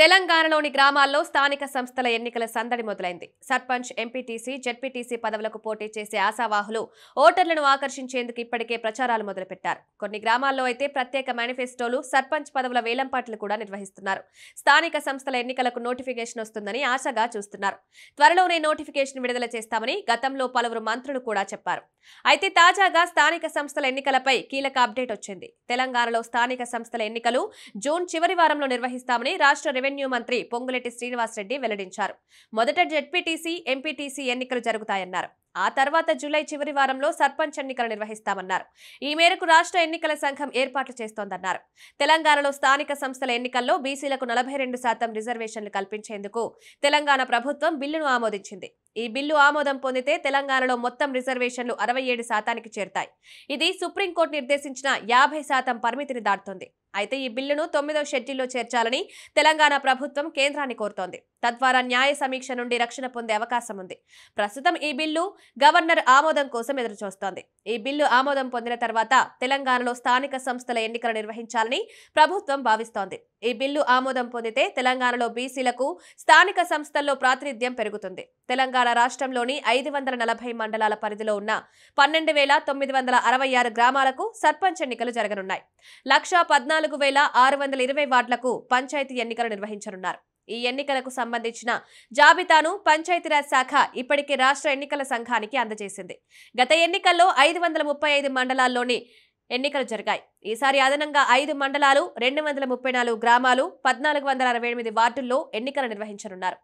తెలంగాణలోని గ్రామాల్లో స్థానిక సంస్థల ఎన్నికల సందడి మొదలైంది. సర్పంచ్, ఎంపీటీసీ, జెడ్పీటీసీ పదవులకు పోటీ చేసే ఆశావాహులు ఓటర్లను ఆకర్షించేందుకు ఇప్పటికే ప్రచారాలు మొదలుపెట్టారు. కొన్ని గ్రామాల్లో అయితే ప్రత్యేక మేనిఫెస్టోలు, సర్పంచ్ పదవుల వేలంపాట్లు కూడా నిర్వహిస్తున్నారు. స్థానిక సంస్థల ఎన్నికలకు నోటిఫికేషన్ వస్తుందని ఆశగా చూస్తున్నారు. త్వరలోనే నోటిఫికేషన్ విడుదల చేస్తామని గతంలో పలువురు మంత్రులు కూడా చెప్పారు. అయితే తాజాగా స్థానిక సంస్థల ఎన్నికలపై కీలక అప్డేట్ వచ్చింది. తెలంగాణలో స్థానిక సంస్థల ఎన్నికలు జూన్ చివరి వారంలో నిర్వహిస్తామని రాష్ట్ర రెవెన్యూ మంత్రి పొంగులేటి శ్రీనివాసరెడ్డి వెల్లడించారు. మొదట జెడ్పీటీసీ, ఎంపీటీసీ ఎన్నికలు జరుగుతాయన్నారు. ఆ తర్వాత జూలై చివరి వారంలో సర్పంచ్ ఎన్నికలు నిర్వహిస్తామన్నారు. ఈ మేరకు రాష్ట్ర ఎన్నికల సంఘం ఏర్పాట్లు చేస్తోందన్నారు. తెలంగాణలో స్థానిక సంస్థల ఎన్నికల్లో బీసీలకు 42% రిజర్వేషన్లు కల్పించేందుకు తెలంగాణ ప్రభుత్వం బిల్లును ఆమోదించింది. ఈ బిల్లు ఆమోదం పొందితే తెలంగాణలో మొత్తం రిజర్వేషన్లు 67%కి చేరుతాయి. ఇది సుప్రీంకోర్టు నిర్దేశించిన 50% పరిమితిని దాటుతుంది. అయితే ఈ బిల్లును 9వ షెడ్యూల్లో చేర్చాలని తెలంగాణ ప్రభుత్వం కేంద్రాన్ని కోరుతోంది. తద్వారా న్యాయ సమీక్ష నుండి రక్షణ పొందే అవకాశం ఉంది. ప్రస్తుతం ఈ బిల్లు గవర్నర్ ఆమోదం కోసం ఎదురుచూస్తోంది. ఈ బిల్లు ఆమోదం పొందిన తర్వాత తెలంగాణలో స్థానిక సంస్థల ఎన్నికలు నిర్వహించాలని ప్రభుత్వం భావిస్తోంది. ఈ బిల్లు ఆమోదం పొందితే తెలంగాణలో బీసీలకు స్థానిక సంస్థల్లో ప్రాతినిధ్యం పెరుగుతుంది. తెలంగాణ రాష్ట్రంలోని 540 మండలాల పరిధిలో ఉన్న 12,966 గ్రామాలకు సర్పంచ్ ఎన్నికలు జరగనున్నాయి. 1,14,620 వార్డులకు పంచాయతీ ఎన్నికలు నిర్వహించనున్నారు. ఈ ఎన్నికలకు సంబంధించిన జాబితాను పంచాయతీరాజ్ శాఖ ఇప్పటికే రాష్ట్ర ఎన్నికల సంఘానికి అందజేసింది. గత ఎన్నికల్లో 535 మండలాల్లోని ఎన్నికలు జరిగాయి. ఈసారి అదనంగా 5 మండలాలు, 234 గ్రామాలు, 1,468 వార్డుల్లో ఎన్నికలు నిర్వహించనున్నారు.